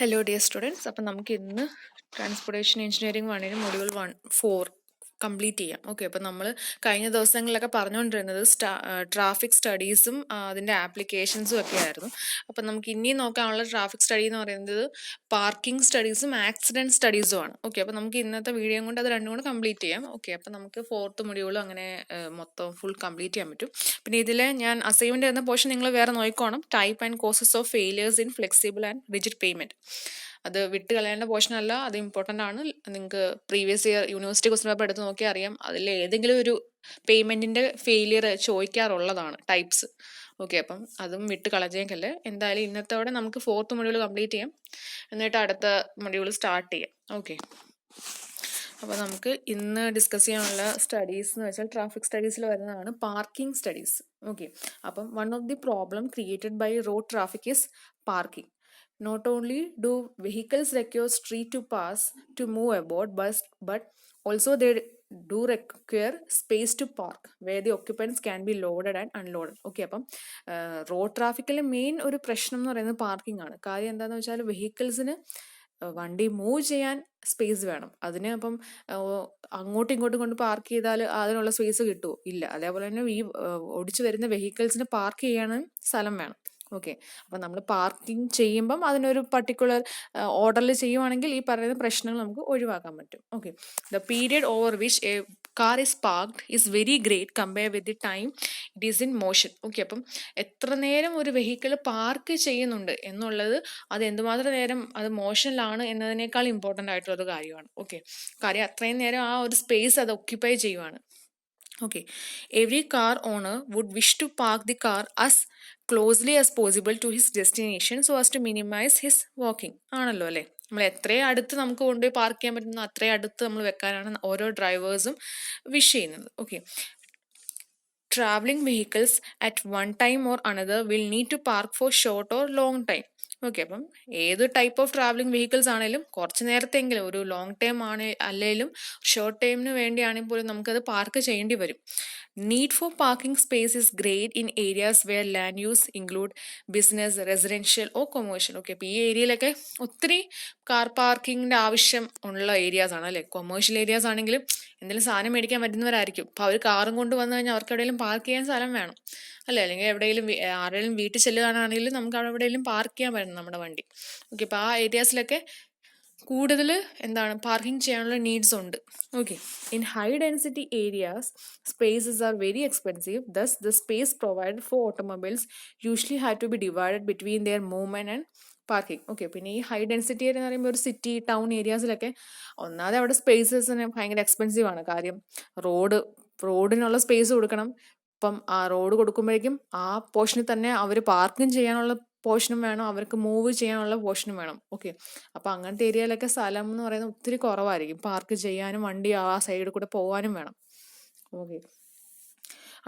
Hello dear students, അപ്പം നമുക്ക് ഇന്ന് ട്രാൻസ്പോർട്ടേഷൻ എഞ്ചിനീയറിംഗ് 1 മൊഡ്യൂൾ 4 കംപ്ലീറ്റ് ചെയ്യാം. ഓക്കെ, അപ്പം നമ്മൾ കഴിഞ്ഞ ദിവസങ്ങളിലൊക്കെ പറഞ്ഞുകൊണ്ടിരുന്നത് ട്രാഫിക് സ്റ്റഡീസും അതിൻ്റെ ആപ്ലിക്കേഷൻസും ഒക്കെ ആയിരുന്നു. അപ്പം നമുക്ക് ഇനിയും നോക്കാനുള്ള ട്രാഫിക് സ്റ്റഡി എന്ന് പറയുന്നത് പാർക്കിംഗ് സ്റ്റഡീസും ആക്സിഡൻറ്റ് സ്റ്റഡീസും ആണ്. ഓക്കെ, അപ്പം നമുക്ക് ഇന്നത്തെ വീഡിയോ കൊണ്ട് അത് രണ്ടും കൂടെ കംപ്ലീറ്റ് ചെയ്യാം. ഓക്കെ, അപ്പം നമുക്ക് 4th മൊഡ്യൂളും അങ്ങനെ മൊത്തം ഫുൾ കംപ്ലീറ്റ് ചെയ്യാൻ പറ്റും. പിന്നെ ഇതിൽ ഞാൻ അസൈൻമെൻറ്റ് എന്ന പോർഷൻ നിങ്ങൾ വേറെ നോക്കിക്കോണം. Type and causes of failures in flexible and rigid pavement. അത് വിട്ട് കളയേണ്ട പോർഷൻ അല്ല, അത് ഇമ്പോർട്ടൻ്റ് ആണ്. നിങ്ങൾക്ക് previous year university question paper എടുത്ത് നോക്കിയാൽ അറിയാം, അതിൽ ഏതെങ്കിലും ഒരു പേയ്മെൻറ്റിൻ്റെ ഫെയിലിയർ ചോദിക്കാറുള്ളതാണ് ടൈപ്സ്. ഓക്കെ, അപ്പം അതും വിട്ട് കളഞ്ഞേക്കല്ലേ. എന്തായാലും ഇന്നത്തോടെ നമുക്ക് 4th മൊഡ്യൂൾ കംപ്ലീറ്റ് ചെയ്യാം, എന്നിട്ട് അടുത്ത മൊഡ്യൂൾ സ്റ്റാർട്ട് ചെയ്യാം. ഓക്കെ, അപ്പോൾ നമുക്ക് ഇന്ന് ഡിസ്കസ് ചെയ്യാനുള്ള സ്റ്റഡീസ് എന്ന് വെച്ചാൽ ട്രാഫിക് സ്റ്റഡീസിൽ വരുന്നതാണ് പാർക്കിംഗ് സ്റ്റഡീസ്. ഓക്കെ, അപ്പം one of the problem created by road traffic is parking. Not only do vehicles require street to pass to move about, but also they do require space to park where the occupants can be loaded and unloaded. Okay, അപ്പം road ട്രാഫിക്കിലെ main ഒരു പ്രശ്നം എന്ന് പറയുന്നത് parking ആണ്. കാര്യം എന്താണെന്ന് വെച്ചാൽ വെഹിക്കിൾസിന് വണ്ടി മൂവ് ചെയ്യാൻ സ്പേസ് വേണം. അതിന് അപ്പം അങ്ങോട്ടും ഇങ്ങോട്ടും കൊണ്ട് പാർക്ക് ചെയ്താൽ അതിനുള്ള സ്പേസ് കിട്ടുമോ? ഇല്ല. അതേപോലെ തന്നെ ഈ ഓടിച്ചു വരുന്ന വെഹിക്കിൾസിന് പാർക്ക് ചെയ്യാനും സ്ഥലം വേണം. ഓക്കെ, അപ്പം നമ്മൾ പാർക്കിംഗ് ചെയ്യുമ്പം അതിനൊരു പർട്ടിക്കുലർ ഓർഡറിൽ ചെയ്യുവാണെങ്കിൽ ഈ പറയുന്ന പ്രശ്നങ്ങൾ നമുക്ക് ഒഴിവാക്കാൻ പറ്റും. Okay, the period over which A car is parked is very great compare with the time it is in motion. Okay, അപ്പം എത്ര നേരം ഒരു വെഹിക്കിൾ പാർക്ക് ചെയ്യുന്നുണ്ട് എന്നുള്ളത് അത് എന്തുമാത്രം നേരം അത് മോഷനിലാണ് എന്നതിനേക്കാൾ ഇമ്പോർട്ടൻ്റ് ആയിട്ടുള്ളൊരു കാര്യമാണ്. ഓക്കെ, കാര്യം അത്രയും നേരം ആ ഒരു സ്പേസ് അത് ഒക്യുപ്പൈ ചെയ്യുവാണ്. Okay, every car owner would wish to park the car as closely as possible to his destination so as to minimize his walking. ആണല്ലോ അല്ലേ? നമ്മൾ എത്രയും അടുത്ത് നമുക്ക് കൊണ്ടുപോയി പാർക്ക് ചെയ്യാൻ പറ്റുന്ന അത്രയും അടുത്ത് നമ്മൾ വെക്കാനാണ് ഓരോ ഡ്രൈവേഴ്സും വിഷ് ചെയ്യുന്നത്. Okay, traveling vehicles at one time or another will need to park for short or long time. Okay, അപ്പം ഏത് ടൈപ്പ് ഓഫ് ട്രാവലിംഗ് വെഹിക്കിൾസ് ആണെങ്കിലും കുറച്ച് നേരത്തെങ്കിലും ഒരു ലോങ് ടൈം അല്ലെങ്കിലും ഷോർട്ട് ടൈമിന് വേണ്ടിയാണെങ്കിൽ പോലും നമുക്കത് പാർക്ക് ചെയ്യേണ്ടി വരും. Need for parking space is great in areas wear land use include business, residential or commercial. Okay, അപ്പോൾ ഈ ഏരിയയിലൊക്കെ ഒത്തിരി കാർ പാർക്കിങ്ങിൻ്റെ ആവശ്യം ഉള്ള ഏരിയാസ് ആണ് അല്ലേ. കൊമേഴ്ഷ്യൽ ഏരിയാസ് ആണെങ്കിലും എന്തെങ്കിലും സാധനം മേടിക്കാൻ പറ്റുന്നവരായിരിക്കും. അപ്പോൾ അവർ കാറും കൊണ്ട് വന്നു കഴിഞ്ഞാൽ അവർക്ക് എവിടെയെങ്കിലും പാർക്ക് ചെയ്യാൻ സ്ഥലം വേണം അല്ലേ. അല്ലെങ്കിൽ എവിടെയെങ്കിലും ആരുടെയും വീട്ടിൽ ചെല്ലുകയാണെങ്കിലും നമുക്ക് അവിടെ എവിടെയെങ്കിലും പാർക്ക് ചെയ്യാൻ പറ്റണം നമ്മുടെ വണ്ടി. ഓക്കെ, അപ്പോൾ ആ ഏരിയാസിലൊക്കെ കൂടുതൽ പാർക്കിംഗ് ചെയ്യാനുള്ള നീഡ്സ് ഉണ്ട്. Okay, in high density areas spaces are very expensive. Thus the space provided for automobiles usually have to be divided between their movement and parking. Okay, പിന്നെ ഈ ഹൈ ഡെൻസിറ്റി ഏരിയ എന്ന് പറയുമ്പോൾ ഒരു city town ഏരിയാസിലൊക്കെ ഒന്നാമത് അവിടെ സ്പേസസിന് ഭയങ്കര expensive ആണ്. കാര്യം റോഡിനുള്ള സ്പേസ് കൊടുക്കണം. ഇപ്പം ആ റോഡ് കൊടുക്കുമ്പോഴേക്കും ആ പോർഷനിൽ തന്നെ അവർ പാർക്കിംഗ് ചെയ്യാനുള്ള പോർഷനും വേണം, അവർക്ക് മൂവ് ചെയ്യാനുള്ള പോർഷനും വേണം. ഓക്കെ, അപ്പം അങ്ങനത്തെ ഏരിയയിലൊക്കെ സ്ഥലം എന്ന് പറയുന്നത് ഒത്തിരി കുറവായിരിക്കും. പാർക്ക് ചെയ്യാനും വണ്ടി ആ സൈഡിൽ കൂടെ പോകാനും വേണം. ഓക്കെ,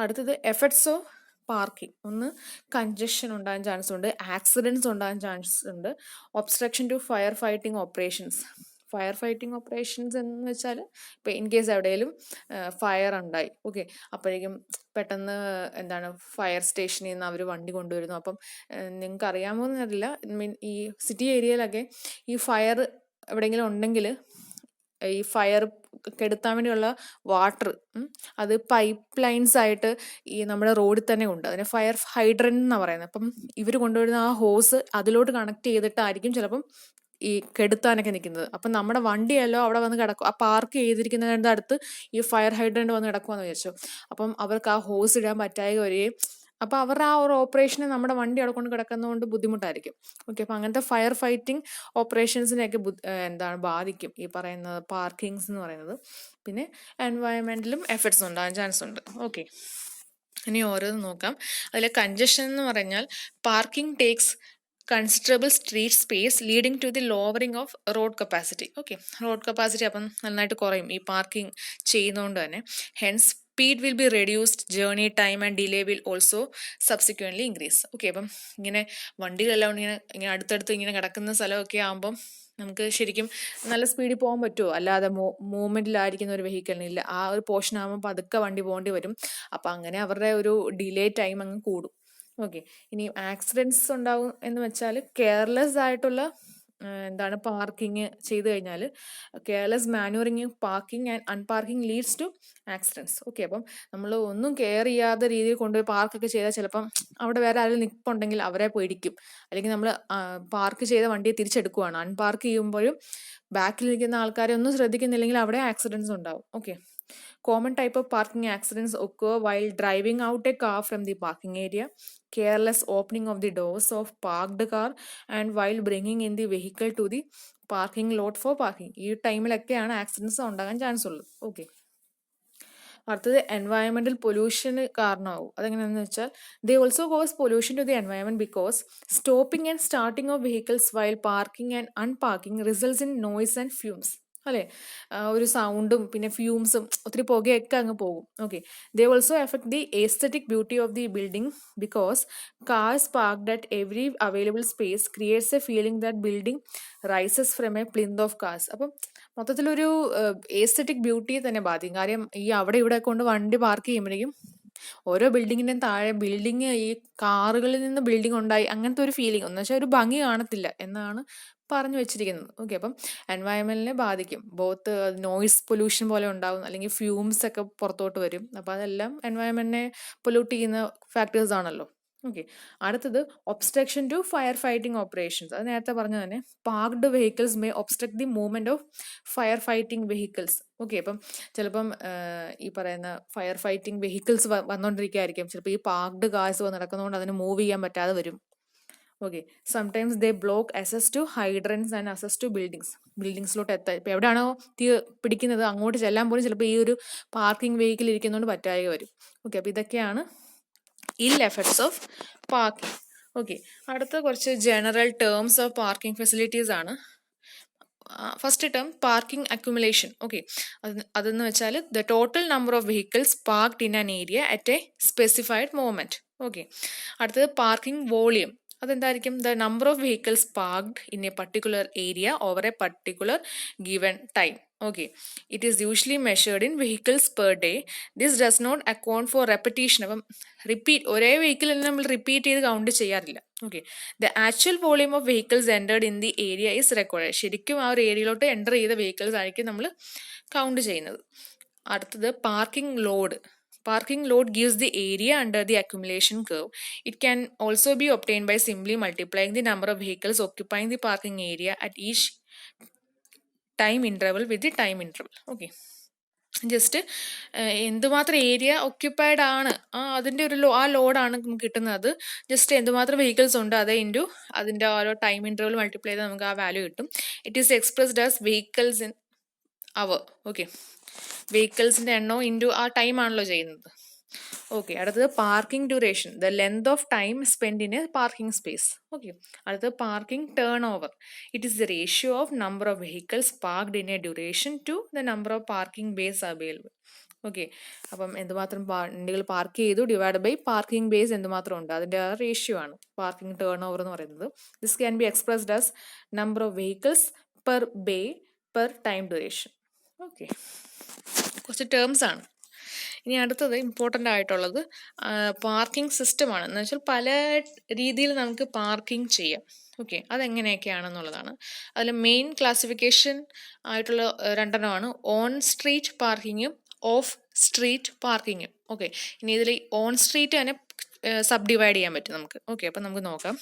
അടുത്തത് എഫക്ട്സ് ഓഫ് പാർക്കിംഗ്. ഒന്ന്, കൺജഷൻ ഉണ്ടാകാൻ ചാൻസ് ഉണ്ട്, ആക്സിഡൻറ്റ്സ് ഉണ്ടാകാൻ ചാൻസ് ഉണ്ട്, obstruction to fire fighting operations. Fire fighting operations എന്ന് വെച്ചാൽ ഇപ്പോൾ ഇൻ കേസ് എവിടെയെങ്കിലും ഫയർ ഉണ്ടായി, ഓക്കെ, അപ്പോഴേക്കും പെട്ടെന്ന് ഫയർ സ്റ്റേഷനിൽ നിന്ന് അവർ വണ്ടി കൊണ്ടുവരുന്നു. അപ്പം നിങ്ങൾക്ക് അറിയാമോ എന്നറിയില്ല, ഈ സിറ്റി ഏരിയയിലൊക്കെ ഈ ഫയർ എവിടെയെങ്കിലും ഉണ്ടെങ്കിൽ ഈ ഫയർ കെടുത്താൻ വേണ്ടിയുള്ള വാട്ടർ അത് പൈപ്പ് ലൈൻസ് ആയിട്ട് ഈ നമ്മുടെ റോഡിൽ തന്നെ ഉണ്ട്. അതിനെ ഫയർ ഹൈഡ്രൻ്റ് എന്നാണ് പറയുന്നത്. അപ്പം ഇവർ കൊണ്ടുവരുന്ന ആ ഹോസ് അതിലോട്ട് കണക്ട് ചെയ്തിട്ടായിരിക്കും ചിലപ്പം ഈ കെടുത്താനൊക്കെ നിൽക്കുന്നത്. അപ്പം നമ്മുടെ വണ്ടിയല്ലോ അവിടെ വന്ന് കിടക്കും, ആ പാർക്ക് ചെയ്തിരിക്കുന്നതിൻ്റെ അടുത്ത് ഈ ഫയർ ഹൈഡ്രൻ്റ് വന്ന് കിടക്കുമെന്ന് വിചാരിച്ചു. അപ്പം അവർക്ക് ആ ഹോസ് ഇടാൻ പറ്റാതെ വരികയും അപ്പോൾ അവരുടെ ആ ഒരു ഓപ്പറേഷന് നമ്മുടെ വണ്ടി അവിടെ കൊണ്ട് കിടക്കുന്നതുകൊണ്ട് ബുദ്ധിമുട്ടായിരിക്കും. ഓക്കെ, അപ്പോൾ അങ്ങനത്തെ ഫയർ ഫൈറ്റിംഗ് ഓപ്പറേഷൻസിനെയൊക്കെ ബാധിക്കും ഈ പറയുന്ന പാർക്കിങ്സ് എന്ന് പറയുന്നത്. പിന്നെ എൻവയൺമെൻറ്റിലും എഫക്ട്സ് ഉണ്ടാകാൻ ചാൻസ് ഉണ്ട്. ഓക്കെ, ഇനി ഓരോന്ന് നോക്കാം. അതിൽ കൺജഷൻ എന്ന് പറഞ്ഞാൽ parking takes considerable street space leading to the lowering of road capacity. Okay, road capacity അപ്പം നന്നായിട്ട് കുറയും ഈ പാർക്കിംഗ് ചെയ്യുന്നതുകൊണ്ട് തന്നെ. Hence speed will be reduced, journey time and delay will also subsequently increase. Okay, അപ്പം ഇങ്ങനെ വണ്ടികളെല്ലാം ഇങ്ങനെ അടുത്തടുത്ത് ഇങ്ങനെ കിടക്കുന്ന സ്ഥലമൊക്കെ ആകുമ്പം നമുക്ക് ശരിക്കും നല്ല സ്പീഡിൽ പോകാൻ പറ്റുമോ? അല്ലാതെ മൂവ്മെൻറ്റിലായിരിക്കുന്ന ഒരു വെഹിക്കിളിന് ഇല്ല. ആ ഒരു പോർഷൻ ആകുമ്പോൾ പതുക്കെ വണ്ടി പോകേണ്ടി വരും. അപ്പം അങ്ങനെ അവരുടെ ഒരു ഡിലേ ടൈം അങ്ങ് കൂടും. ഓക്കെ, ഇനി ആക്സിഡൻറ്റ്സ് ഉണ്ടാവും എന്ന് വെച്ചാൽ കെയർലെസ് ആയിട്ടുള്ള എന്താണ് പാർക്കിങ് ചെയ്ത് കഴിഞ്ഞാൽ careless maneuvering parking and unparking leads to accidents. Okay, അപ്പം നമ്മൾ ഒന്നും കെയർ ചെയ്യാത്ത രീതിയിൽ കൊണ്ടുപോയി പാർക്കൊക്കെ ചെയ്താൽ ചിലപ്പം അവിടെ വേറെ ആരെങ്കിലും നിൽപ്പുണ്ടെങ്കിൽ അവരെ പേടിക്കും. അല്ലെങ്കിൽ നമ്മൾ പാർക്ക് ചെയ്ത വണ്ടിയെ തിരിച്ചെടുക്കുവാണ്, അൺപാർക്ക് ചെയ്യുമ്പോഴും ബാക്കിൽ നിൽക്കുന്ന ആൾക്കാരെ ഒന്നും ശ്രദ്ധിക്കുന്നില്ലെങ്കിൽ അവിടെ ആക്സിഡൻസ് ഉണ്ടാവും. Okay, common type of parking accidents occur while driving out a car from the parking area, careless opening of the doors of parked car, and while bringing in the vehicle to the parking lot for parking. ഈ ടൈമിലൊക്കെയാണ് accidents ഉണ്ടാകാൻ chance ഉള്ളത്. Okay, അടുത്തത് environmental പൊല്യൂഷന് കാരണമാവും. അതെങ്ങനെയാണെന്ന് വെച്ചാൽ they also cause pollution to the environment because stopping and starting of vehicles while parking and unparking results in noise and fumes. അല്ലേ, ഒരു സൗണ്ടും പിന്നെ ഫ്യൂംസും ഒത്തിരി പുകയൊക്കെ അങ്ങ് പോകും. Okay, they also effect the aesthetic beauty of the building because cars parked at every available space creates a feeling that building rises from A plinth of cars. അപ്പം മൊത്തത്തിലൊരു എസ്തറ്റിക് ബ്യൂട്ടിയെ തന്നെ ബാധിക്കും. കാര്യം ഈ അവിടെ ഇവിടെ കൊണ്ട് വണ്ടി പാർക്ക് ചെയ്യുമ്പോഴേക്കും ഓരോ ബിൽഡിങ്ങിൻ്റെയും താഴെ ബിൽഡിങ്, ഈ കാറുകളിൽ നിന്ന് ബിൽഡിംഗ് ഉണ്ടായി അങ്ങനത്തെ ഒരു ഫീലിംഗ്, എന്ന് വെച്ചാൽ ഒരു ഭംഗി കാണത്തില്ല എന്നാണ് പറഞ്ഞു വെച്ചിരിക്കുന്നത്. ഓക്കെ, അപ്പം എൻവയൺമെന്റിനെ ബാധിക്കും. ബോത്ത് നോയിസ് പൊല്യൂഷൻ പോലെ ഉണ്ടാവും, അല്ലെങ്കിൽ ഫ്യൂംസ് ഒക്കെ പുറത്തോട്ട് വരും. അപ്പം അതെല്ലാം എൻവയൺമെന്റിനെ പൊല്യൂട്ട് ചെയ്യുന്ന ഫാക്ടേഴ്സ് ആണല്ലോ. ഓക്കെ, അടുത്തത് obstruction to fire fighting operations. അത് നേരത്തെ പറഞ്ഞ തന്നെ parked vehicles may obstruct the movement of fire fighting vehicles. Okay, അപ്പം ചിലപ്പം ഈ പറയുന്ന ഫയർ ഫൈറ്റിംഗ് വെഹിക്കിൾസ് വന്നുകൊണ്ടിരിക്കുകയായിരിക്കും. ചിലപ്പോൾ ഈ പാർക്ക്ഡ് കാർസ് നടക്കുന്നതുകൊണ്ട് അതിന് മൂവ് ചെയ്യാൻ പറ്റാതെ വരും. Okay, sometimes they block access to hydrants and access to ബിൽഡിങ്സിലോട്ട് എത്താൻ. ഇപ്പം എവിടെയാണോ തീ പിടിക്കുന്നത് അങ്ങോട്ട് ചെല്ലാൻ പോലും ചിലപ്പോൾ ഈ ഒരു പാർക്കിംഗ് വെഹിക്കിൾ ഇരിക്കുന്നതുകൊണ്ട് പറ്റാതെ വരും. ഓക്കെ, അപ്പോൾ ഇതൊക്കെയാണ് ഇൽ എഫക്ട്സ് ഓഫ് പാർക്കിംഗ്. ഓക്കെ, അടുത്ത കുറച്ച് general terms of parking facilities ആണ്. First term parking accumulation. Okay, അതെന്ന് വെച്ചാൽ the total number of vehicles parked in an area at a specified moment. Okay, അടുത്തത് പാർക്കിംഗ് വോളിയം. അതെന്തായിരിക്കും? The number of vehicles parked in a particular area over a particular given time. Okay, it is usually measured in vehicles per day. This does not account for repetition. അപ്പം ഒരേ വെഹിക്കിളിൽ നമ്മൾ repeat ചെയ്ത് count ചെയ്യാറില്ല. Okay, the actual volume of vehicles entered in the area is record. ശരിക്കും ആ ഒരു ഏരിയയിലോട്ട് enter ചെയ്ത വെഹിക്കിൾസ് ആയിരിക്കും നമ്മൾ കൗണ്ട് ചെയ്യുന്നത്. അടുത്തത് parking load. Parking load gives the area under the accumulation curve. It can also be obtained by simply multiplying the number of vehicles occupying the parking area at each time interval with the time interval. Okay, just എന്തുമാത്രം area occupied ആണ് അതിൻ്റെ ഒരു ആ ലോഡാണ് നമുക്ക് കിട്ടുന്നത്. Just എന്തുമാത്രം vehicles ഉണ്ട് അതേ ഇൻറ്റു അതിൻ്റെ ഓരോ ടൈം ഇൻ്റർവൽ മൾട്ടിപ്ലൈ ചെയ്താൽ നമുക്ക് ആ വാല്യൂ കിട്ടും. It is expressed as vehicles in hour. Okay, വെഹിക്കിൾസിൻ്റെ എണ്ണവും ഇൻറ്റു ആ ടൈം ആണല്ലോ ചെയ്യുന്നത്. ഓക്കെ, അടുത്തത് parking duration, the length of time spend in a parking space. Okay, അടുത്തത് parking turn over. It is the ratio of number of vehicles parked in a duration to the number of parking bays available. Okay, അപ്പം എന്തുമാത്രം വണ്ടികൾ park ചെയ്തു divide by parking base എന്തുമാത്രം ഉണ്ട് അതിൻ്റെ ആ ratio ആണ് പാർക്കിംഗ് ടേൺ ഓവർ എന്ന് പറയുന്നത്. This can be expressed as number of vehicles per bay per time duration. Okay, കുറച്ച് ടേംസ് ആണ്. ഇനി അടുത്തത് ഇമ്പോർട്ടൻ്റ് ആയിട്ടുള്ളത് പാർക്കിംഗ് സിസ്റ്റമാണ്. എന്ന് വെച്ചാൽ പല രീതിയിൽ നമുക്ക് പാർക്കിംഗ് ചെയ്യാം. ഓക്കെ, അതെങ്ങനെയൊക്കെയാണെന്നുള്ളതാണ്. അതിൽ മെയിൻ ക്ലാസിഫിക്കേഷൻ ആയിട്ടുള്ള രണ്ടെണ്ണമാണ് ഓൺ സ്ട്രീറ്റ് പാർക്കിങ്ങും ഓഫ് സ്ട്രീറ്റ് പാർക്കിങ്ങും. ഓക്കെ, ഇനി ഇതിൽ ഓൺ സ്ട്രീറ്റ് തന്നെ സബ് ഡിവൈഡ് ചെയ്യാൻ പറ്റും നമുക്ക്. ഓക്കെ, അപ്പം നമുക്ക് നോക്കാം.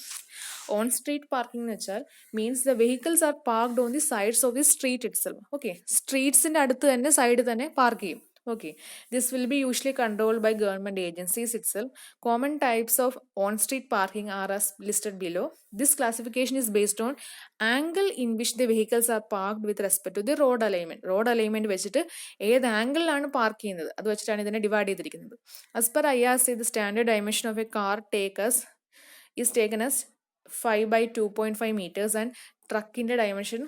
ഓൺ സ്ട്രീറ്റ് പാർക്കിംഗ് എന്ന് വെച്ചാൽ means the vehicles are parked on the sides of the street itself. Okay, സ്ട്രീറ്റ്സിൻ്റെ അടുത്ത് തന്നെ സൈഡിൽ തന്നെ പാർക്ക് ചെയ്യും. Okay, this will be usually controlled by government agencies itself. Common types of on-street parking are as listed below. This classification is based on angle in which the vehicles are parked with respect to the road alignment. Road alignment വെച്ചിട്ട് ഏത് ആംഗിളിലാണ് park ചെയ്യുന്നത് അത് വെച്ചിട്ടാണ് ഇതിനെ divide ചെയ്തിരിക്കുന്നത്. As per IRC, the standard dimension of a car is taken as 5 by 2.5 meters and ട്രക്കിൻ്റെ dimension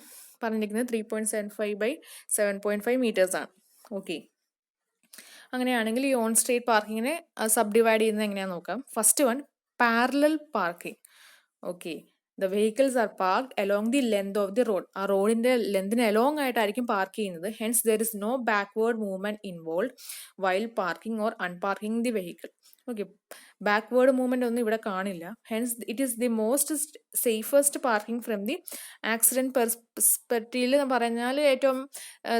പറഞ്ഞിരിക്കുന്നത് 3.75 by 7.5 meters ആണ്. ഓക്കെ, അങ്ങനെയാണെങ്കിൽ ഈ ഓൺ സ്ട്രീറ്റ് പാർക്കിങ്ങിനെ സബ് ഡിവൈഡ് ചെയ്യുന്നത് എങ്ങനെയാണെന്ന് നോക്കാം. First one, parallel parking. Okay, the vehicles are parked along the length of the road. ആ റോഡിൻ്റെ ലെന്തിന് അലോങ് ആയിട്ടായിരിക്കും പാർക്ക് ചെയ്യുന്നത്. Hence there is no backward movement involve while parking or unparking the vehicle. Okay, backward movement ഒന്നും ഇവിടെ കാണില്ല. Hence it is the most safest parking from the accident പെർസ്പെക്റ്റീവിൽ പറഞ്ഞാൽ ഏറ്റവും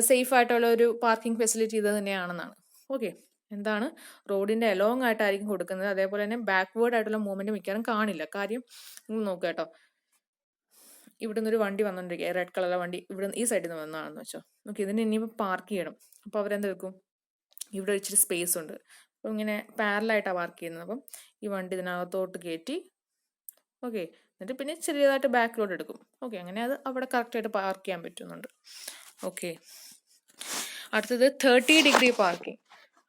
സേഫ് ആയിട്ടുള്ള ഒരു പാർക്കിംഗ് ഫെസിലിറ്റി ഇത് തന്നെയാണെന്നാണ്. ഓക്കെ, എന്താണ് റോഡിന്റെ അലോങ് ആയിട്ടായിരിക്കും കൊടുക്കുന്നത്. അതേപോലെ തന്നെ ബാക്ക്വേർഡ് ആയിട്ടുള്ള മൂവ്മെന്റ് മിക്കവാറും കാണില്ല. കാര്യം നിങ്ങൾ നോക്കുക കേട്ടോ, ഇവിടെ നിന്നൊരു വണ്ടി വന്നോണ്ടിരിക്കുക, റെഡ് കളർ വണ്ടി ഇവിടെ ഈ സൈഡിൽ നിന്ന് വന്നതാണെന്ന് വെച്ചോ. ഓക്കെ, ഇതിന് ഇനിയിപ്പോൾ പാർക്ക് ചെയ്യണം. അപ്പോൾ അവരെന്ത് വെക്കും, ഇവിടെ ഇച്ചിരി സ്പേസ് ഉണ്ട്, അപ്പം ഇങ്ങനെ പാരലായിട്ടാണ് പാർക്ക് ചെയ്യുന്നത്. അപ്പം ഈ വണ്ടി ഇതിനകത്തോട്ട് കയറ്റി, ഓക്കെ, എന്നിട്ട് പിന്നെ ചെറിയതായിട്ട് ബാക്കിലോട്ട് എടുക്കും. ഓക്കെ, അങ്ങനെ അത് അവിടെ കറക്റ്റായിട്ട് പാർക്ക് ചെയ്യാൻ പറ്റുന്നുണ്ട്. ഓക്കെ, അടുത്തത് 30 ഡിഗ്രി പാർക്കിംഗ്.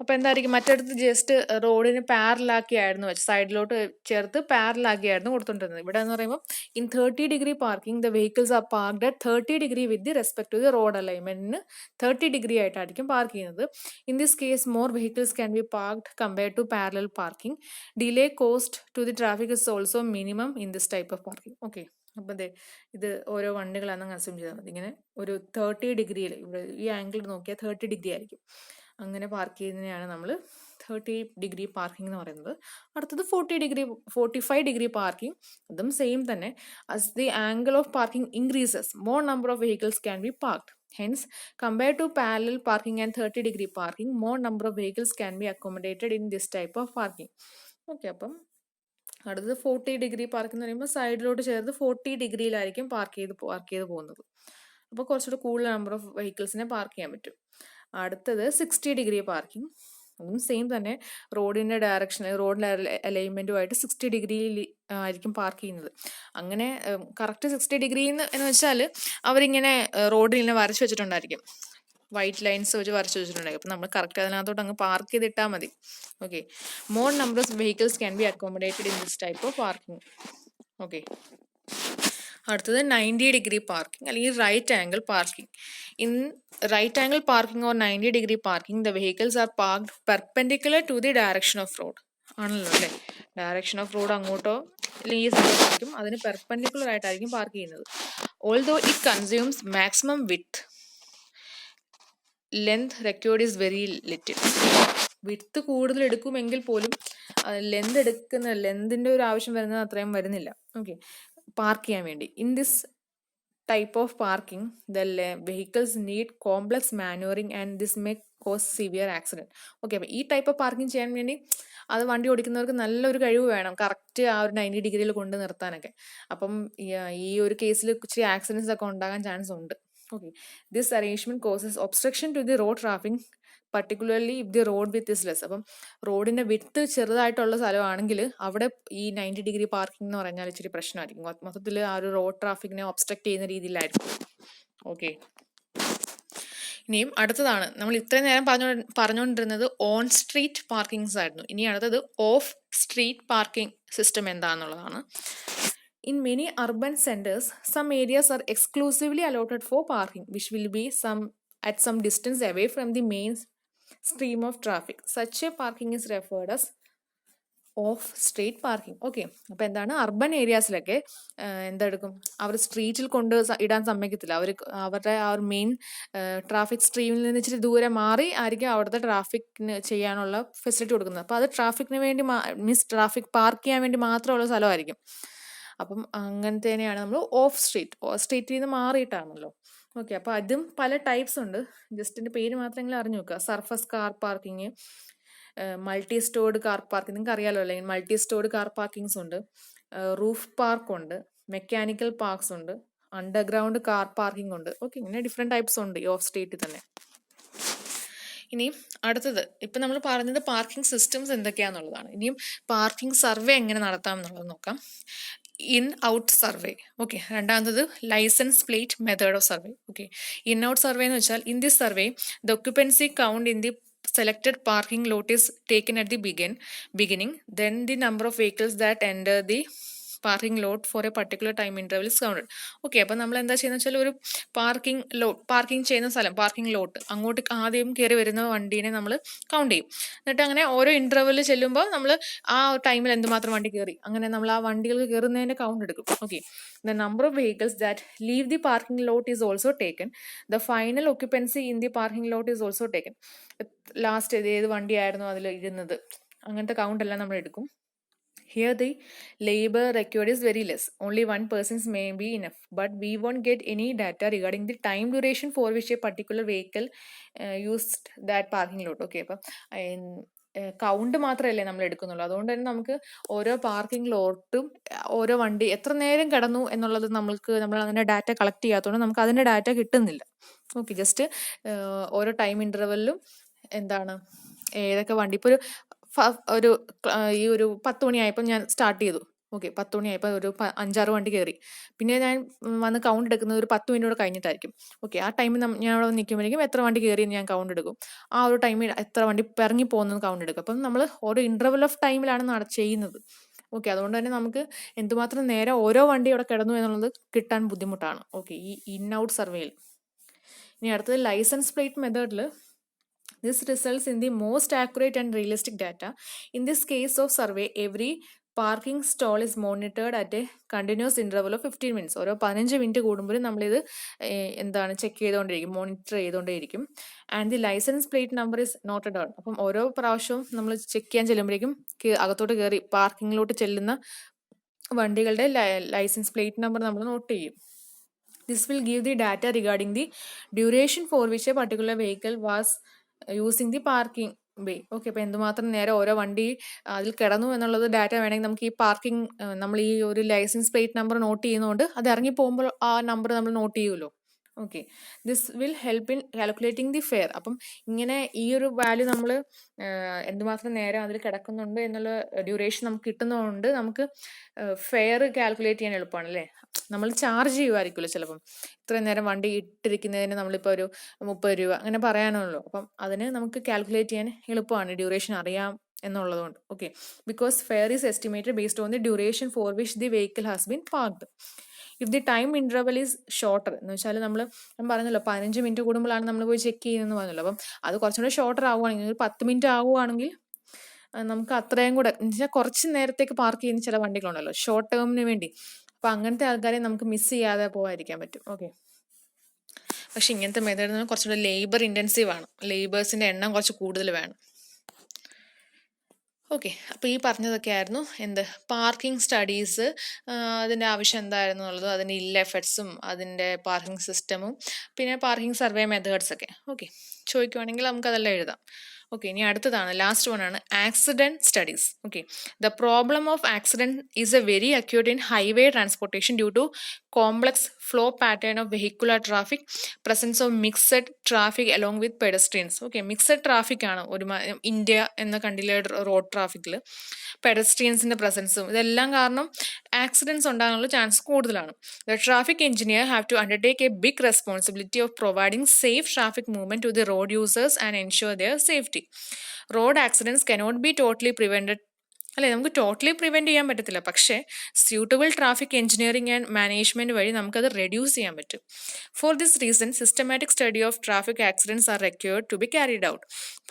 അപ്പോൾ എന്തായിരിക്കും, മറ്റടുത്ത് ജസ്റ്റ് റോഡിന് പാരലാക്കിയായിരുന്നു വെച്ച് സൈഡിലോട്ട് ചേർത്ത് പാരലാക്കിയായിരുന്നു കൊടുത്തോണ്ടിരുന്നത്. ഇവിടെ എന്ന് പറയുമ്പോൾ in 30 degree parking the vehicles are parked at 30 degree with the respect to the road അലൈൻമെന്റിന് 30 ഡിഗ്രി ആയിട്ടായിരിക്കും പാർക്ക് ചെയ്യുന്നത്. In this case more vehicles can be parked compared to parallel parking. Delay cost to the traffic is also minimum in this type of parking. Okay, അപ്പം ഇത് ഓരോ വണ്ടികളാണെന്ന് assume ചെയ്താൽ മതി. ഇങ്ങനെ ഒരു 30 ഡിഗ്രിയിൽ ഇവിടെ ഈ ആംഗിൾ നോക്കിയാൽ 30 ഡിഗ്രി ആയിരിക്കും. അങ്ങനെ പാർക്ക് ചെയ്യുന്നതിനെയാണ് നമ്മൾ 30 ഡിഗ്രി പാർക്കിംഗ് എന്ന് പറയുന്നത്. അടുത്തത് 45 ഡിഗ്രി പാർക്കിംഗ്. അതും സെയിം തന്നെ. as the angle of parking increases, more number of vehicles can be parked. Hence, compared to parallel parking and 30 degree parking, more number of vehicles can be accommodated in this type of parking. Okay, അപ്പം അടുത്തത് 40 degree park എന്ന് പറയുമ്പോൾ സൈഡിലോട്ട് ചേർത്ത് 40 ഡിഗ്രിയിലായിരിക്കും park ചെയ്ത് പോകുന്നത്. അപ്പോൾ കുറച്ചുകൂടി കൂടുതൽ നമ്പർ ഓഫ് വെഹിക്കിൾസിനെ പാർക്ക് ചെയ്യാൻ പറ്റും. അടുത്തത് 60 ഡിഗ്രി പാർക്കിംഗ്. അതും സെയിം തന്നെ, റോഡിന്റെ ഡയറക്ഷൻ റോഡിന്റെ അലൈൻമെന്റുമായിട്ട് 60 ഡിഗ്രിയിൽ ആയിരിക്കും പാർക്ക് ചെയ്യുന്നത്. അങ്ങനെ കറക്റ്റ് 60 ഡിഗ്രി എന്ന് വെച്ചാൽ അവരിങ്ങനെ റോഡിൽ ഇങ്ങനെ വരച്ചു വെച്ചിട്ടുണ്ടായിരിക്കും, വൈറ്റ് ലൈൻസ് വെച്ച് വരച്ചു വെച്ചിട്ടുണ്ടായിരിക്കും. അപ്പം നമ്മൾ കറക്റ്റ് അതിനകത്തോട്ട് അങ്ങ് പാർക്ക് ചെയ്തിട്ടാൽ മതി. Okay, more number of vehicles can be accommodated in this type of parking. Okay, അടുത്തത് 90 ഡിഗ്രി പാർക്കിംഗ് അല്ലെങ്കിൽ right angle parking. In right angle parking or 90 degree parking the vehicles are parked perpendicular to the direction of road. ആണല്ലോ അല്ലേ, direction of road അങ്ങോട്ടോ അല്ലെങ്കിൽ ഈ സൈഡിലായിരിക്കും, അതിന് perpendicular ആയിട്ടായിരിക്കും park ചെയ്യുന്നത്. Although it consumes maximum width, length required is very little. Width കൂടുതൽ എടുക്കുമെങ്കിൽ പോലും ലെന്തിന്റെ ഒരു ആവശ്യം വരുന്നത് അത്രയും വരുന്നില്ല. ഓക്കെ, പാർക്ക് ചെയ്യാൻ വേണ്ടി. In this type of parking the vehicles need complex manuring and this may cos severe accident. Okay, അപ്പം ഈ ടൈപ്പ് ഓഫ് പാർക്കിംഗ് ചെയ്യാൻ വേണ്ടി അത് വണ്ടി ഓടിക്കുന്നവർക്ക് നല്ലൊരു കഴിവ് വേണം, കറക്റ്റ് ആ ഒരു 90 ഡിഗ്രിയിൽ കൊണ്ട് നിർത്താനൊക്കെ. അപ്പം ഈ ഒരു കേസിൽ ഇച്ചിരി ആക്സിഡൻസ് ഒക്കെ ഉണ്ടാകാൻ ചാൻസ് ഉണ്ട്. Okay, this arrangement causes obstruction to the road traffic, particularly if the road width is less. അപ്പം റോഡിന്റെ വിഡ്ത്ത് ചെറുതായിട്ടുള്ള സ്ഥലമാണെങ്കിൽ അവിടെ ഈ 90 ഡിഗ്രി പാർക്കിംഗ് എന്ന് പറഞ്ഞാൽ ഇച്ചിരി പ്രശ്നമായിരിക്കും. മൊത്തത്തിൽ ആ ഒരു റോഡ് ട്രാഫിക്കിനെ ഒബ്സ്ട്രക്ട് ചെയ്യുന്ന രീതിയിലായിരിക്കും. ഓക്കെ, ഇനിയും അടുത്തതാണ്, നമ്മൾ ഇത്രയും നേരം പറഞ്ഞുകൊണ്ടിരുന്നത് ഓൺ സ്ട്രീറ്റ് പാർക്കിങ്സ് ആയിരുന്നു. ഇനി അടുത്തത് ഓഫ് സ്ട്രീറ്റ് പാർക്കിംഗ് സിസ്റ്റം എന്താണെന്നുള്ളതാണ്. In many urban centers, some areas are exclusively allotted for parking, which will be at some distance away from the main stream of traffic. Such a parking is referred as of street parking. Okay, അപ്പോൾ എന്താണ്, urban ഏരിയാസിലൊക്കെ എന്തെടുക്കും, അവർ സ്ട്രീറ്റിൽ കൊണ്ട് ഇടാൻ സമ്മതിക്കത്തില്ല. അവരുടെ ആ ഒരു main traffic സ്ട്രീമിൽ നിന്ന് ഇച്ചിരി ദൂരെ മാറി ആയിരിക്കും അവിടുത്തെ ട്രാഫിക്കിന് ചെയ്യാനുള്ള ഫെസിലിറ്റി കൊടുക്കുന്നത്. അപ്പോൾ അത് ട്രാഫിക്കിന് വേണ്ടി ട്രാഫിക് പാർക്ക് ചെയ്യാൻ വേണ്ടി മാത്രമുള്ള സ്ഥലമായിരിക്കും. അപ്പം അങ്ങനത്തേനെയാണ് നമ്മൾ ഓഫ് സ്ട്രീറ്റിൽ നിന്ന് മാറിയിട്ടാണല്ലോ. ഓക്കെ, അപ്പോൾ അതും പല ടൈപ്സ് ഉണ്ട്. ജസ്റ്റിൻ്റെ പേര് മാത്രമെങ്കിലും അറിഞ്ഞു നോക്കുക. Surface car parking, multi stored car parking, നിങ്ങൾക്ക് അറിയാലോ അല്ലെങ്കിൽ മൾട്ടി സ്റ്റോർഡ് കാർ പാർക്കിങ്സ് ഉണ്ട്, റൂഫ് പാർക്ക് ഉണ്ട്, മെക്കാനിക്കൽ പാർക്സ് ഉണ്ട്, അണ്ടർഗ്രൗണ്ട് കാർ പാർക്കിംഗ് ഉണ്ട്. ഓക്കെ, ഇങ്ങനെ ഡിഫറെൻറ്റ് ടൈപ്സ് ഉണ്ട് ഈ ഓഫ് സ്ട്രീറ്റിൽ തന്നെ. ഇനി അടുത്തത്, ഇപ്പം നമ്മൾ പറഞ്ഞത് പാർക്കിംഗ് സിസ്റ്റംസ് എന്തൊക്കെയാണെന്നുള്ളതാണ്. ഇനിയും പാർക്കിംഗ് സർവേ എങ്ങനെ നടത്താം എന്നുള്ളത് നോക്കാം. In out survey. ഓക്കെ, രണ്ടാമത്തത് licence plate method of survey. Okay, in out survey എന്ന് വെച്ചാൽ in this survey the occupancy count in the selected parking lot is taken at the beginning, then the number of vehicles that enter the parking lot four A particular time interval is counted. Okay, അപ്പം നമ്മൾ എന്താ ചെയ്യുന്നത് വെച്ചാൽ ഒരു parking ചെയ്യുന്ന സ്ഥലം, parking ലോട്ട്, അങ്ങോട്ട് ആദ്യം കയറി വരുന്ന വണ്ടീനെ നമ്മൾ കൗണ്ട് ചെയ്യും. എന്നിട്ട് അങ്ങനെ ഓരോ ഇൻ്റർവെല്ലിൽ ചെല്ലുമ്പോൾ നമ്മൾ ആ ടൈമിൽ എന്തുമാത്രം വണ്ടി കയറി, അങ്ങനെ നമ്മൾ ആ വണ്ടികൾ കയറുന്നതിൻ്റെ കൗണ്ട് എടുക്കും. Okay, the number of vehicles that leave the parking lot is also taken. The final occupancy in the parking lot is also taken. Last ഏത് വണ്ടിയായിരുന്നു അതിൽ ഇരുന്നത്, അങ്ങനത്തെ കൗണ്ട് എല്ലാം നമ്മൾ എടുക്കും. Here the labor required is very less. Only one person's may be enough. But we won't get any data regarding the time duration for which a particular vehicle used that parking lot. Okay, അപ്പം count മാത്രമല്ലേ നമ്മൾ എടുക്കുന്നുള്ളൂ. അതുകൊണ്ട് തന്നെ നമുക്ക് ഓരോ parking ലോട്ടും ഓരോ വണ്ടി എത്ര നേരം കിടന്നു എന്നുള്ളത് നമ്മൾ അങ്ങനെ ഡാറ്റ കളക്ട് ചെയ്യാത്തതുകൊണ്ട് നമുക്ക് അതിൻ്റെ ഡാറ്റ കിട്ടുന്നില്ല. ഓക്കെ, ജസ്റ്റ് ഓരോ ടൈം ഇൻ്റർവെല്ലിലും എന്താണ് ഏതൊക്കെ വണ്ടി ഇപ്പോൾ ഈ ഒരു 10 മണിയായപ്പോൾ ഞാൻ സ്റ്റാർട്ട് ചെയ്തു. ഓക്കെ, 10 മണിയായപ്പോൾ ഒരു 5-6 വണ്ടി കയറി. പിന്നെ ഞാൻ വന്ന് കൗണ്ട് എടുക്കുന്നത് ഒരു 10 മിനിറ്റ് കഴിഞ്ഞിട്ടായിരിക്കും. ഓക്കെ, ആ ടൈമിൽ ഞാൻ അവിടെ നിൽക്കുമ്പോഴേക്കും എത്ര വണ്ടി കയറിയെന്ന് ഞാൻ കൗണ്ട് എടുക്കും. ആ ഒരു ടൈമിൽ എത്ര വണ്ടി ഇറങ്ങി പോകുന്നത് കൗണ്ട് എടുക്കും. അപ്പം നമ്മൾ ഓരോ ഇൻ്റർവൽ ഓഫ് ടൈമിലാണ് ചെയ്യുന്നത്. ഓക്കെ, അതുകൊണ്ട് തന്നെ നമുക്ക് എന്തുമാത്രം നേരം ഓരോ വണ്ടി അവിടെ കിടന്നു എന്നുള്ളത് കിട്ടാൻ ബുദ്ധിമുട്ടാണ്. ഓക്കെ, ഈ ഇൻ ഔട്ട് സർവേയിൽ. ഇനി അടുത്തത് ലൈസൻസ് പ്ലേറ്റ് മെത്തേഡിൽ this results in the most accurate and realistic data. In this case of survey, every parking stall is monitored at a continuous interval of 15 minutes. ഓരോ 15 മിനിറ്റ് കൂടുമ്പോഴും നമ്മളിത് എന്താണ് check ചെയ്തുകൊണ്ടിരിക്കും, monitor ചെയ്തുകൊണ്ടേയിരിക്കും. And the license plate number is noted down. അപ്പം ഓരോ പ്രാവശ്യവും നമ്മൾ ചെക്ക് ചെയ്യാൻ ചെല്ലുമ്പോഴേക്കും അകത്തോട്ട് കയറി പാർക്കിങ്ങിലോട്ട് ചെല്ലുന്ന വണ്ടികളുടെ ലൈസൻസ് പ്ലേറ്റ് നമ്പർ നമ്മൾ നോട്ട് ചെയ്യും. This will give the data regarding the duration for which a particular vehicle was using the parking bay. Okay, അപ്പോൾ എന്തുമാത്രം നേരം ഓരോ വണ്ടി അതിൽ കിടന്നു എന്നുള്ളത് ഡാറ്റ വേണമെങ്കിൽ നമുക്ക് ഈ പാർക്കിംഗ് നമ്മൾ ഈ ഒരു ലൈസൻസ് പ്ലേറ്റ് നമ്പർ നോട്ട് ചെയ്യുന്നതുകൊണ്ട് അത് ഇറങ്ങി പോകുമ്പോൾ ആ നമ്പർ നമ്മൾ നോട്ട് ചെയ്യുമല്ലോ. Okay, this will help in calculating the fair. അപ്പം ഇങ്ങനെ ഈ ഒരു വാല്യൂ നമ്മൾ എന്തുമാത്രം നേരം അതിൽ കിടക്കുന്നുണ്ട് എന്നുള്ള ഡ്യൂറേഷൻ നമുക്ക് കിട്ടുന്നതുകൊണ്ട് നമുക്ക് ഫെയർ കാൽക്കുലേറ്റ് ചെയ്യാൻ എളുപ്പമാണ് അല്ലേ. നമ്മൾ ചാർജ് ചെയ്യുമായിരിക്കുമല്ലോ ചിലപ്പം, ഇത്രയും നേരം വണ്ടി ഇട്ടിരിക്കുന്നതിന് നമ്മളിപ്പോൾ ഒരു 30 രൂപ അങ്ങനെ പറയാനുള്ളൂ. അപ്പം അതിന് നമുക്ക് കാൽക്കുലേറ്റ് ചെയ്യാൻ എളുപ്പമാണ് ഡ്യൂറേഷൻ അറിയാം എന്നുള്ളതുകൊണ്ട്. Okay, because fare is estimated based on the duration for which the vehicle has been parked. If the time interval is shorter എന്ന് വെച്ചാൽ ഞാൻ പറഞ്ഞല്ലോ 15 മിനിറ്റ് കൂടുമ്പോഴാണ് നമ്മൾ പോയി ചെക്ക് ചെയ്യുന്നതെന്ന് പറഞ്ഞല്ലോ. അപ്പം അത് കുറച്ചും കൂടെ ഷോർട്ടർ ആവുകയാണെങ്കിൽ ഒരു 10 മിനിറ്റ് ആവുകയാണെങ്കിൽ നമുക്ക് അത്രയും കൂടെ എന്ന് വെച്ചാൽ കുറച്ച് നേരത്തേക്ക് പാർക്ക് ചെയ്യുന്ന ചില വണ്ടികളുണ്ടല്ലോ ഷോർട്ട് ടേമിന് വേണ്ടി. അപ്പം അങ്ങനത്തെ ആൾക്കാരെ നമുക്ക് മിസ് ചെയ്യാതെ പോകാതിരിക്കാൻ പറ്റും. ഓക്കെ, പക്ഷെ ഇങ്ങനത്തെ മെത്തേഡ് കുറച്ചുകൂടെ ലേബർ ഇൻറ്റൻസീവ് ആണ്, ലേബേഴ്സിൻ്റെ എണ്ണം കുറച്ച് കൂടുതൽ വേണം. ഓക്കെ, അപ്പോൾ ഈ പറഞ്ഞതൊക്കെ ആയിരുന്നു എന്ത് പാർക്കിംഗ് സ്റ്റഡീസ്, അതിൻ്റെ ആവശ്യം എന്തായിരുന്നു എന്നുള്ളതും അതിൻ്റെ ഇല്ല എഫക്ട്സും അതിൻ്റെ പാർക്കിംഗ് സിസ്റ്റമും പിന്നെ പാർക്കിംഗ് സർവേ മെത്തേഡ്സൊക്കെ. ഓക്കെ, ചോദിക്കുവാണെങ്കിൽ നമുക്കതെല്ലാം എഴുതാം. ഓക്കെ, ഇനി അടുത്തതാണ് ലാസ്റ്റ് വൺ ആണ് accident studies. Okay, the problem of accident is a very acute in highway transportation due to complex flow pattern of vehicular traffic, presence of mixed traffic along with pedestrians. Okay, mixed traffic ആണ് India എന്ന കണ്ടിലെ road ട്രാഫിക്കിൽ പെഡസ്ട്രിയൻസിൻ്റെ പ്രസൻസും ഇതെല്ലാം കാരണം accidents ഉണ്ടാകാനുള്ള chance കൂടുതലാണ്. The traffic engineer have to undertake a big responsibility of providing safe traffic movement to the road users and ensure their safety. Road accidents cannot be totally prevented അല്ലേ, നമുക്ക് totally prevent ചെയ്യാൻ പറ്റത്തില്ല, പക്ഷേ suitable traffic engineering and management വഴി നമുക്കത് reduce ചെയ്യാൻ പറ്റും. For this reason systematic study of traffic accidents are required to be carried out.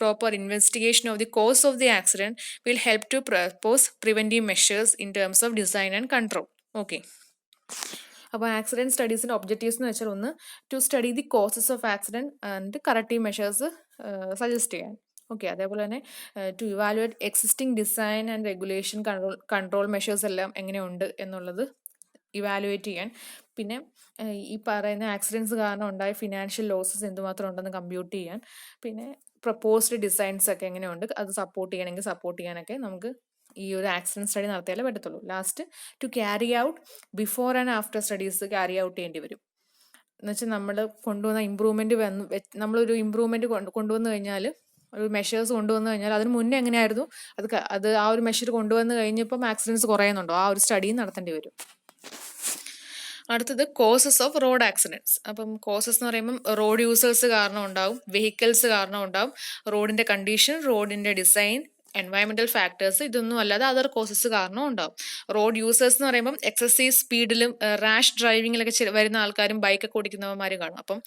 Proper investigation of the cause of the accident will help to propose preventive measures in terms of design and control. Okay, അപ്പോൾ accident സ്റ്റഡീസിൻ്റെ objectives എന്ന് വെച്ചാൽ ഒന്ന് to study the causes of accident and corrective measures suggest ചെയ്യാൻ. Okay, അതേപോലെ തന്നെ to evaluate existing design and regulation control measures എല്ലാം എങ്ങനെയുണ്ട് എന്നുള്ളത് ഇവാലുവേറ്റ് ചെയ്യാൻ. പിന്നെ ഈ പറയുന്ന ആക്സിഡൻറ്റ്സ് കാരണം ഉണ്ടായ ഫിനാൻഷ്യൽ ലോസസ് എന്തുമാത്രം ഉണ്ടെന്ന് കമ്പ്യൂട്ട് ചെയ്യാൻ. പിന്നെ പ്രപ്പോസ്ഡ് ഡിസൈൻസ് ഒക്കെ എങ്ങനെയുണ്ട് അത് സപ്പോർട്ട് ചെയ്യാനൊക്കെ നമുക്ക് ഈ ഒരു ആക്സിഡൻറ്റ് സ്റ്റഡി നടത്തിയാലേ പറ്റത്തുള്ളൂ. Last two carry out before and after studies carry out ചെയ്യേണ്ടി വരും. എന്നുവെച്ചാൽ നമ്മൾ കൊണ്ടുവന്ന ഇമ്പ്രൂവ്മെൻറ്റ് നമ്മളൊരു ഇമ്പ്രൂവ്മെൻറ്റ് കൊണ്ടുവന്നു കഴിഞ്ഞാൽ ഒരു മെഷേഴ്സ് കൊണ്ടുവന്നു കഴിഞ്ഞാൽ അതിന് മുന്നേ എങ്ങനെയായിരുന്നു അത് ആ ഒരു മെഷർ കൊണ്ടുവന്ന് കഴിഞ്ഞപ്പം ആക്സിഡൻറ്റ്സ് കുറയുന്നുണ്ടോ ആ ഒരു സ്റ്റഡിയും നടത്തേണ്ടി വരും. അടുത്തത് കോസസ് ഓഫ് റോഡ് ആക്സിഡൻറ്റ്സ്. അപ്പം കോസസ് എന്ന് പറയുമ്പം റോഡ് യൂസേഴ്സ് കാരണം ഉണ്ടാവും, വെഹിക്കിൾസ് കാരണം ഉണ്ടാവും, റോഡിൻ്റെ കണ്ടീഷൻ, റോഡിൻ്റെ ഡിസൈൻ, എൻവയറമെന്റൽ ഫാക്ടേഴ്സ്, ഇതൊന്നും അല്ലാതെ അതർ കോസസ് കാരണം ഉണ്ടാവും. റോഡ് യൂസേഴ്സ് എന്ന് പറയുമ്പം എക്സസൈസ് സ്പീഡിലും റാഷ് ഡ്രൈവിങ്ങിലൊക്കെ വരുന്ന ആൾക്കാരും ബൈക്കൊക്കെ ഓടിക്കുന്നവന്മാരും കാണും. അപ്പം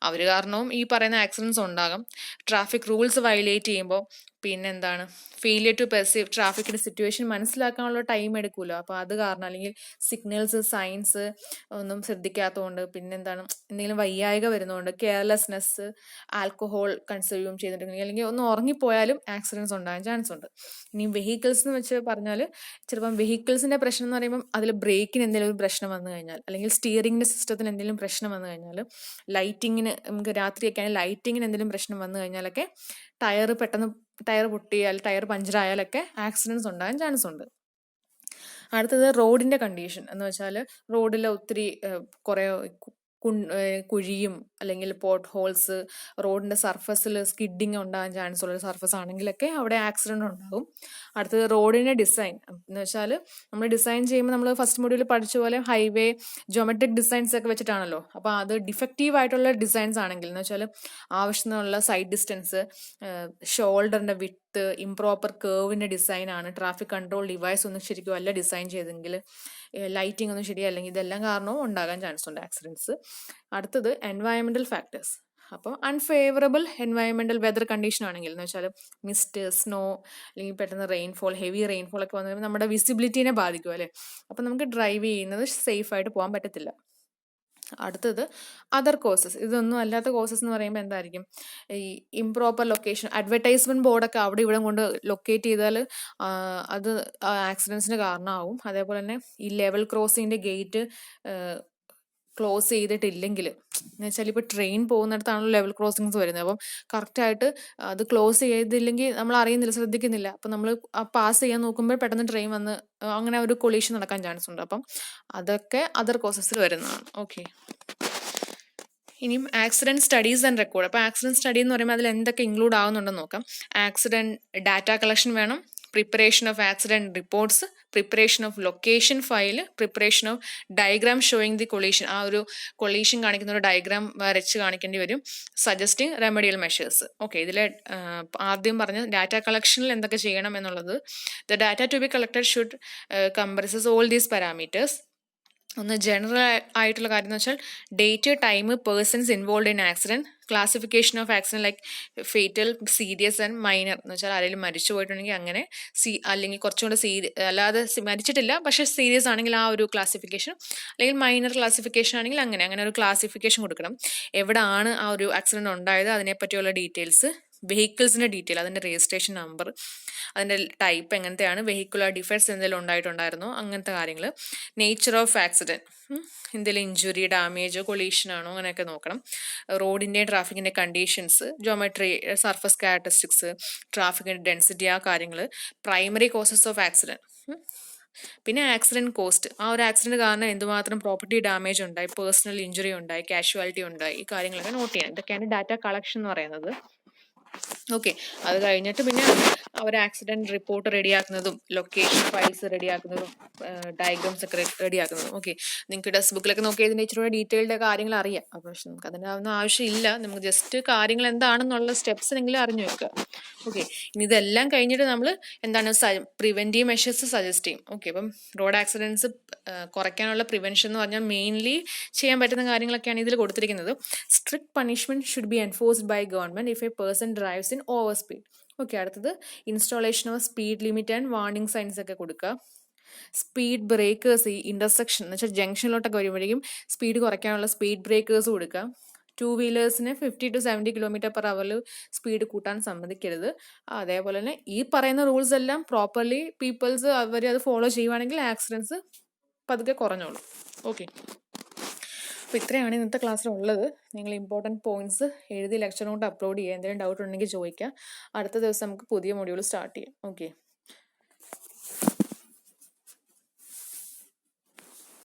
അവർ കാരണവും ഈ പറയുന്ന ആക്സിഡൻറ്റ്സ് ഉണ്ടാകും. ട്രാഫിക് റൂൾസ് വയലേറ്റ് ചെയ്യുമ്പോൾ പിന്നെന്താണ് ഫെയിലിയർ ടു പെർസീവ് ട്രാഫിക്കിൻ്റെ സിറ്റുവേഷൻ മനസ്സിലാക്കാനുള്ള ടൈം എടുക്കുമല്ലോ, അപ്പോൾ അത് കാരണം, അല്ലെങ്കിൽ സിഗ്നൽസ് സൈൻസ് ഒന്നും ശ്രദ്ധിക്കാത്തതുകൊണ്ട്, പിന്നെന്താണ് എന്തെങ്കിലും വയ്യായിക വരുന്നതുകൊണ്ട്, കെയർലെസ്നെസ്, ആൽക്കഹോൾ കൺസ്യൂം ചെയ്തിട്ടുണ്ടെങ്കിൽ, അല്ലെങ്കിൽ ഒന്ന് ഉറങ്ങിപ്പോയാലും ആക്സിഡൻറ്റ്സ് ഉണ്ടാകാൻ ചാൻസ് ഉണ്ട്. ഇനി വെഹിക്കിൾസ് എന്ന് വെച്ച് പറഞ്ഞാൽ ചിലപ്പം വെഹിക്കിൾസിൻ്റെ പ്രശ്നം എന്ന് പറയുമ്പം അതിൽ ബ്രേക്കിന് എന്തെങ്കിലും ഒരു പ്രശ്നം വന്നു കഴിഞ്ഞാൽ, അല്ലെങ്കിൽ സ്റ്റിയറിംഗിൻ്റെ സിസ്റ്റത്തിന് എന്തെങ്കിലും പ്രശ്നം വന്നു കഴിഞ്ഞാൽ, ലൈറ്റിങ്ങിന് നമുക്ക് രാത്രിയൊക്കെ ആണെങ്കിൽ ലൈറ്റിങ്ങിന് എന്തെങ്കിലും പ്രശ്നം വന്നു കഴിഞ്ഞാലൊക്കെ ടയർ പൊട്ടിയാൽ, ടയർ പഞ്ചറായാലൊക്കെ ആക്സിഡൻറ്റ്സ് ഉണ്ടാകാൻ ചാൻസ് ഉണ്ട്. അടുത്തത് റോഡിൻ്റെ കണ്ടീഷൻ എന്ന് വെച്ചാൽ റോഡിൽ ഒത്തിരി കുറേ കുഴിയും അല്ലെങ്കിൽ പോട്ട് ഹോൾസ്, റോഡിൻ്റെ സർഫസിൽ സ്കിഡിങ് ഉണ്ടാകാൻ ചാൻസ് ഉള്ള സർഫസ് ആണെങ്കിലൊക്കെ അവിടെ ആക്സിഡൻറ്റ് ഉണ്ടാകും. അടുത്തത് റോഡിൻ്റെ ഡിസൈൻ എന്ന് വെച്ചാൽ നമ്മൾ ഡിസൈൻ ചെയ്യുമ്പോൾ നമ്മൾ ഫസ്റ്റ് മൊഡ്യൂളിൽ പഠിച്ച പോലെ ഹൈവേ ജോമെട്രിക് ഡിസൈൻസ് ഒക്കെ വെച്ചിട്ടാണല്ലോ. അപ്പോൾ അത് ഡിഫക്റ്റീവ് ആയിട്ടുള്ള ഡിസൈൻസ് ആണെങ്കിൽ എന്ന് വെച്ചാൽ ആവശ്യത്തിനുള്ള സൈഡ് ഡിസ്റ്റൻസ്, ഷോൾഡറിൻ്റെ വിഡ്ത്ത്, ഇംപ്രോപ്പർ കേർവിൻ്റെ ഡിസൈനാണ്, ട്രാഫിക് കൺട്രോൾ ഡിവൈസ് ഒന്നും ശരിക്കും അല്ല ഡിസൈൻ ചെയ്തെങ്കിൽ, ലൈറ്റിംഗ് ഒന്നും ശരിയല്ലെങ്കിൽ, ഇതെല്ലാം കാരണവും ഉണ്ടാകാൻ ചാൻസ് ഉണ്ട് ആക്സിഡൻറ്റ്സ്. അടുത്തത് എൻവയറമെൻ്റൽ ഫാക്ടേഴ്സ്. അപ്പോൾ അൺഫേവറബിൾ എൻവയറമെൻ്റൽ വെതർ കണ്ടീഷൻ ആണെങ്കിൽ എന്ന് വെച്ചാൽ മിസ്റ്റ്, സ്നോ, അല്ലെങ്കിൽ പെട്ടെന്ന് റെയിൻഫോൾ, ഹെവി റെയിൻഫോൾ ഒക്കെ വന്നു കഴിയുമ്പോൾ നമ്മുടെ വിസിബിലിറ്റീനെ ബാധിക്കും അല്ലേ. അപ്പോൾ നമുക്ക് ഡ്രൈവ് ചെയ്യുന്നത് സേഫായിട്ട് പോകാൻ പറ്റത്തില്ല. അടുത്തത് അതർ കോസസ്. ഇതൊന്നും അല്ലാത്ത കോസസ് എന്ന് പറയുമ്പോൾ എന്തായിരിക്കും? ഈ ഇംപ്രോപ്പർ ലൊക്കേഷൻ, അഡ്വർടൈസ്മെന്റ് ബോർഡൊക്കെ അവിടെ ഇവിടെ കൊണ്ട് ലൊക്കേറ്റ് ചെയ്താൽ അത് ആക്സിഡൻസിന് കാരണമാവും. അതേപോലെ തന്നെ ഈ ലെവൽ ക്രോസിങ്ങിൻ്റെ ഗേറ്റ് ക്ലോസ് ചെയ്തിട്ടില്ലെങ്കിൽ, എന്ന് വെച്ചാൽ ഇപ്പോൾ ട്രെയിൻ പോകുന്നിടത്താണല്ലോ ലെവൽ ക്രോസിങ്സ് വരുന്നത്, അപ്പം കറക്റ്റായിട്ട് അത് ക്ലോസ് ചെയ്തില്ലെങ്കിൽ നമ്മൾ അറിയുന്നില്ല, ശ്രദ്ധിക്കുന്നില്ല. അപ്പം നമ്മൾ പാസ് ചെയ്യാൻ നോക്കുമ്പോൾ പെട്ടെന്ന് ട്രെയിൻ വന്ന് അങ്ങനെ ഒരു കൊളീഷൻ നടക്കാൻ ചാൻസ് ഉണ്ട്. അപ്പം അതൊക്കെ അതർ കോസസിൽ വരുന്നതാണ്. ഓക്കെ, ഇനിയും ആക്സിഡൻറ്റ് സ്റ്റഡീസ് ആൻഡ് റെക്കോർഡ്. അപ്പോൾ ആക്സിഡൻറ്റ് സ്റ്റഡി എന്ന് പറയുമ്പോൾ അതിൽ എന്തൊക്കെ ഇൻക്ലൂഡ് ആവുന്നുണ്ടെന്ന് നോക്കാം. ആക്സിഡൻറ്റ് ഡാറ്റ കളക്ഷൻ വേണം, preparation of accident reports, preparation of location file, preparation of diagram showing the collision, ആ ഒരു കൊളീഷൻ കാണിക്കുന്ന ഒരു ഡയഗ്രാം വരച്ച് കാണിക്കേണ്ടി വരും, സജസ്റ്റിംഗ് റെമഡിയൽ മെഷേഴ്സ്. ഓക്കെ, ഇതിലെ ആദ്യം പറഞ്ഞ ഡാറ്റ കളക്ഷനിൽ എന്തൊക്കെ ചെയ്യണം എന്നുള്ളത്. The data to be collected should comprises all these parameters. ഒന്ന് ജനറൽ ആയിട്ടുള്ള കാര്യം എന്ന് വെച്ചാൽ date, time, persons involve in accident, classification of accident like fatal, serious and minor. എന്ന് വെച്ചാൽ ആരെങ്കിലും മരിച്ചു പോയിട്ടുണ്ടെങ്കിൽ അങ്ങനെ, അല്ലെങ്കിൽ കുറച്ചും കൂടെ അല്ലാതെ മരിച്ചിട്ടില്ല പക്ഷേ സീരിയസ് ആണെങ്കിൽ ആ ഒരു ക്ലാസിഫിക്കേഷൻ, അല്ലെങ്കിൽ മൈനർ ക്ലാസിഫിക്കേഷൻ ആണെങ്കിൽ അങ്ങനെ ഒരു ക്ലാസിഫിക്കേഷൻ കൊടുക്കണം. എവിടെയാണ് ആ ഒരു ആക്സിഡൻറ്റ് ഉണ്ടായത് അതിനെപ്പറ്റിയുള്ള ഡീറ്റെയിൽസ്, വെഹിക്കിൾസിൻ്റെ ഡീറ്റെയിൽ, അതിൻ്റെ രജിസ്ട്രേഷൻ നമ്പർ, അതിൻ്റെ ടൈപ്പ് എങ്ങനത്തെയാണ്, വെഹിക്കുലർ ഡിഫക്ട്സ് എന്തെങ്കിലും ഉണ്ടായിട്ടുണ്ടായിരുന്നോ, അങ്ങനത്തെ കാര്യങ്ങൾ, നേച്ചർ ഓഫ് ആക്സിഡൻറ്റ്, എന്തെങ്കിലും ഇഞ്ചുറി, ഡാമേജോ, കൊളീഷനാണോ, അങ്ങനെയൊക്കെ നോക്കണം. റോഡിൻ്റെ ട്രാഫിക്കിൻ്റെ കണ്ടീഷൻസ്, ജോമെട്രി, സർഫസ് ക്യാരക്ടറിസ്റ്റിക്സ്, ട്രാഫിക്കിൻ്റെ ഡെൻസിറ്റി, ആ കാര്യങ്ങൾ, പ്രൈമറി കോസസ് ഓഫ് ആക്സിഡൻറ്റ്, പിന്നെ ആക്സിഡൻറ്റ് കോസ്റ്റ്, ആ ഒരു ആക്സിഡൻറ്റ് കാരണം എന്തുമാത്രം പ്രോപ്പർട്ടി ഡാമേജ് ഉണ്ടായി, പേഴ്സണൽ ഇഞ്ചുറി ഉണ്ടായി, കാഷ്വാലിറ്റി ഉണ്ടായി, ഈ കാര്യങ്ങളൊക്കെ നോട്ട് ചെയ്യണം. ഇതൊക്കെയാണ് ഡാറ്റ കളക്ഷൻ എന്ന് പറയുന്നത്. ഓക്കെ, അത് കഴിഞ്ഞിട്ട് പിന്നെ അവർ ആക്സിഡൻറ്റ് റിപ്പോർട്ട് റെഡിയാക്കുന്നതും, ലൊക്കേഷൻ ഫയൽസ് റെഡിയാക്കുന്നതും, ഡയഗ്രാംസ് ഒക്കെ റെഡിയാക്കുന്നതും. ഓക്കെ, നിങ്ങൾക്ക് ടെക്സ്റ്റ് ബുക്കിലൊക്കെ നോക്കിയതിൻ്റെ ഇച്ചിരി ഡീറ്റെയിൽഡ് കാര്യങ്ങൾ അറിയാം. അപ്പോൾ പക്ഷെ നമുക്ക് അതിൻ്റെ ഒന്നും ആവശ്യമില്ല, നമുക്ക് ജസ്റ്റ് കാര്യങ്ങൾ എന്താണെന്നുള്ള സ്റ്റെപ്സിനെങ്കിലും അറിഞ്ഞു വെക്കുക. ഓക്കെ, ഇനി ഇതെല്ലാം കഴിഞ്ഞിട്ട് നമ്മൾ എന്താണ് പ്രിവെൻറ്റീവ് മെഷേഴ്സ് സജസ്റ്റ് ചെയ്യും. ഓക്കെ, അപ്പം റോഡ് ആക്സിഡൻറ്റ്സ് കുറയ്ക്കാനുള്ള പ്രിവെൻഷൻ എന്ന് പറഞ്ഞാൽ മെയിൻലി ചെയ്യാൻ പറ്റുന്ന കാര്യങ്ങളൊക്കെയാണ് ഇതിൽ കൊടുത്തിരിക്കുന്നത്. Strict punishment should be enforced by government if a person drives in over speed. Okay, അടുത്തത് installation of speed limit and warning signs ഒക്കെ കൊടുക്കുക. സ്പീഡ് ബ്രേക്കേഴ്സ്, ഈ ഇൻ്റർസെക്ഷൻ എന്ന് വെച്ചാൽ ജംഗ്ഷനിലോട്ടൊക്കെ വരുമ്പോഴേക്കും സ്പീഡ് കുറയ്ക്കാനുള്ള സ്പീഡ് ബ്രേക്കേഴ്സ് കൊടുക്കുക. 2 വീലേഴ്സിന് 50 to 70 km/h സ്പീഡ് കൂട്ടാൻ സമ്മതിക്കരുത്. അതേപോലെ തന്നെ ഈ പറയുന്ന റൂൾസ് എല്ലാം പ്രോപ്പർലി പീപ്പിൾസ് അവർ അത് ഫോളോ ചെയ്യുവാണെങ്കിൽ ആക്സിഡൻറ്റ്സ് പതുക്കെ കുറഞ്ഞോളൂ. ഓക്കെ, അപ്പോൾ ഇത്രയാണ് ഇന്നത്തെ ക്ലാസ്സിലുള്ളത്. നിങ്ങൾ ഇമ്പോർട്ടൻറ്റ് പോയിന്റ്സ് എഴുതി ലെക്ചർ നോട്ട് അപ്ലോഡ് ചെയ്യുക. എന്തെങ്കിലും ഡൗട്ട് ഉണ്ടെങ്കിൽ ചോദിക്കുക. അടുത്ത ദിവസം നമുക്ക് പുതിയ മൊഡ്യൂൾ സ്റ്റാർട്ട് ചെയ്യാം. ഓക്കെ.